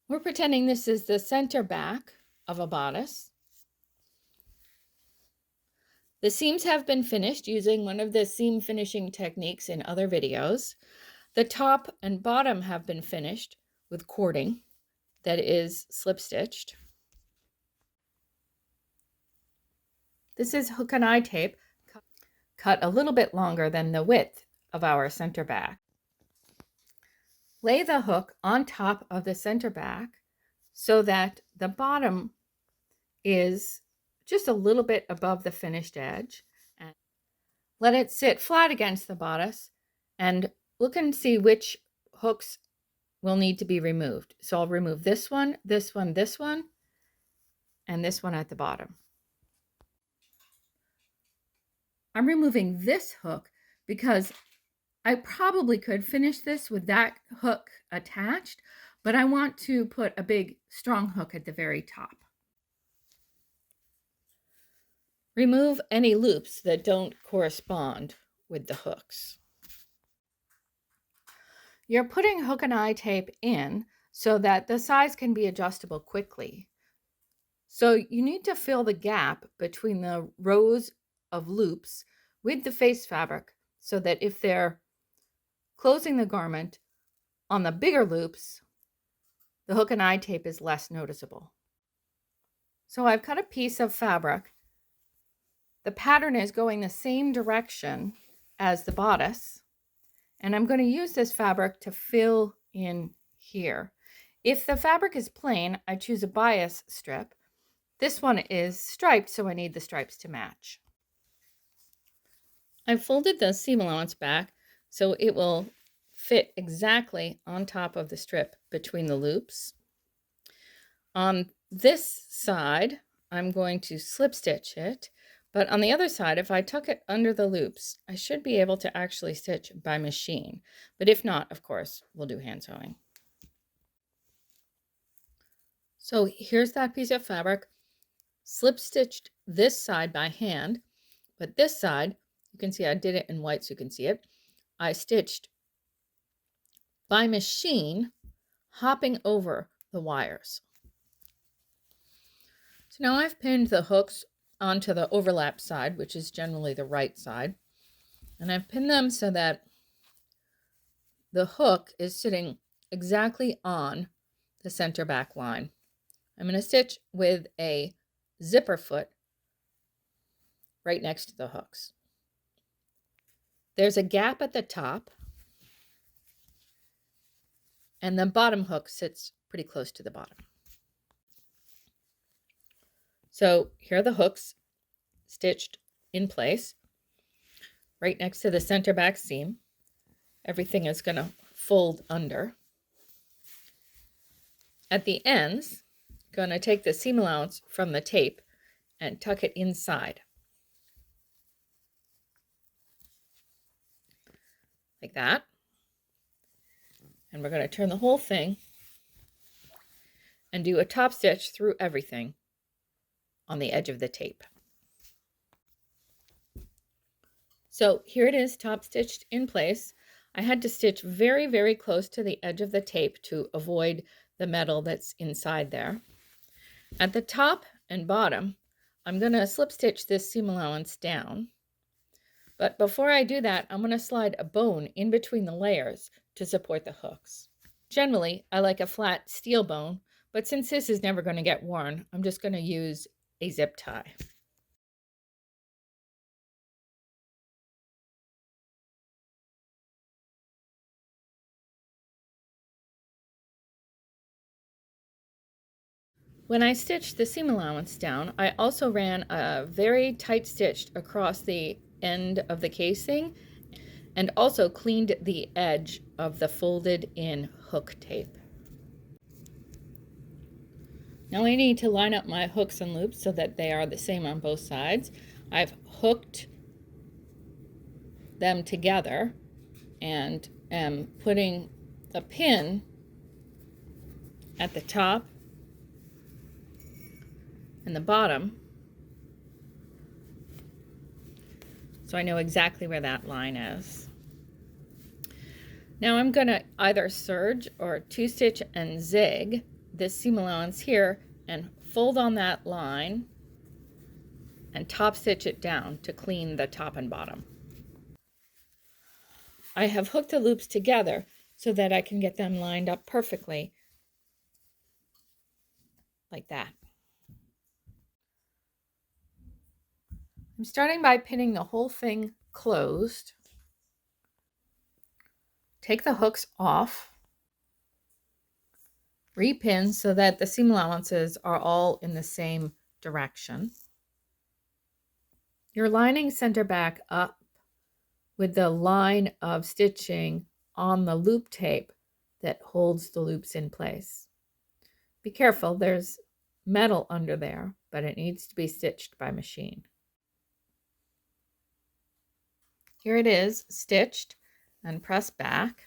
We're pretending this is the center back of a bodice. The seams have been finished using one of the seam finishing techniques in other videos. The top and bottom have been finished with cording that is slip stitched. This is hook and eye tape cut a little bit longer than the width of our center back. Lay the hook on top of the center back so that the bottom is just a little bit above the finished edge. And let it sit flat against the bodice and look and see which hooks will need to be removed. So I'll remove this one, this one, this one, and this one at the bottom. I'm removing this hook because I probably could finish this with that hook attached, but I want to put a big strong hook at the very top. Remove any loops that don't correspond with the hooks. You're putting hook and eye tape in so that the size can be adjustable quickly. So you need to fill the gap between the rows of loops with the face fabric so that if they're closing the garment on the bigger loops, the hook and eye tape is less noticeable. So I've cut a piece of fabric. The pattern is going the same direction as the bodice, and I'm going to use this fabric to fill in here. If the fabric is plain, I choose a bias strip. This one is striped, so I need the stripes to match. I've folded the seam allowance back so it will fit exactly on top of the strip between the loops. On this side, I'm going to slip stitch it, but on the other side, if I tuck it under the loops, I should be able to actually stitch by machine. But if not, of course, we'll do hand sewing. So here's that piece of fabric, slip stitched this side by hand, but this side, you can see I did it in white so you can see it. I stitched by machine, hopping over the wires. So now I've pinned the hooks onto the overlap side, which is generally the right side, and I've pinned them so that the hook is sitting exactly on the center back line. I'm going to stitch with a zipper foot right next to the hooks. There's a gap at the top, and the bottom hook sits pretty close to the bottom. So here are the hooks stitched in place right next to the center back seam. Everything is going to fold under. At the ends, I'm going to take the seam allowance from the tape and tuck it inside. Like that. And we're going to turn the whole thing and do a top stitch through everything on the edge of the tape. So here it is, top stitched in place. I had to stitch very, very close to the edge of the tape to avoid the metal that's inside there. At the top and bottom, I'm going to slip stitch this seam allowance down. But before I do that, I'm going to slide a bone in between the layers to support the hooks. Generally, I like a flat steel bone, but since this is never going to get worn, I'm just going to use a zip tie. When I stitched the seam allowance down, I also ran a very tight stitch across the end of the casing and also cleaned the edge of the folded in hook tape. Now I need to line up my hooks and loops so that they are the same on both sides. I've hooked them together and am putting a pin at the top and the bottom, so I know exactly where that line is. Now I'm going to either serge or two stitch and zig this seam allowance here and fold on that line and top stitch it down to clean the top and bottom. I have hooked the loops together so that I can get them lined up perfectly, like that. I'm starting by pinning the whole thing closed. Take the hooks off, repin so that the seam allowances are all in the same direction. You're lining center back up with the line of stitching on the loop tape that holds the loops in place. Be careful, there's metal under there, but it needs to be stitched by machine. Here it is, stitched and pressed back.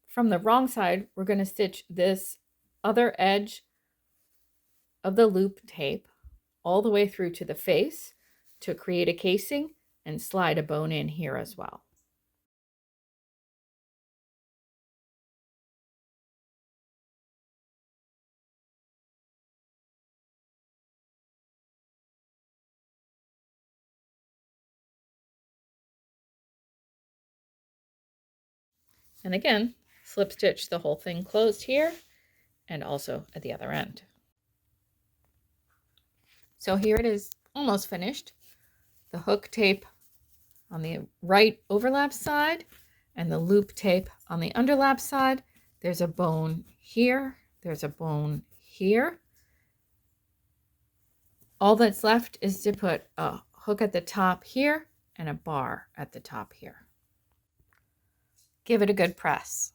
From the wrong side, we're going to stitch this other edge of the loop tape all the way through to the face to create a casing and slide a bone in here as well. And again, slip stitch the whole thing closed here and also at the other end. So here it is, almost finished. The hook tape on the right overlap side and the loop tape on the underlap side. There's a bone here, there's a bone here. All that's left is to put a hook at the top here and a bar at the top here. Give it a good press.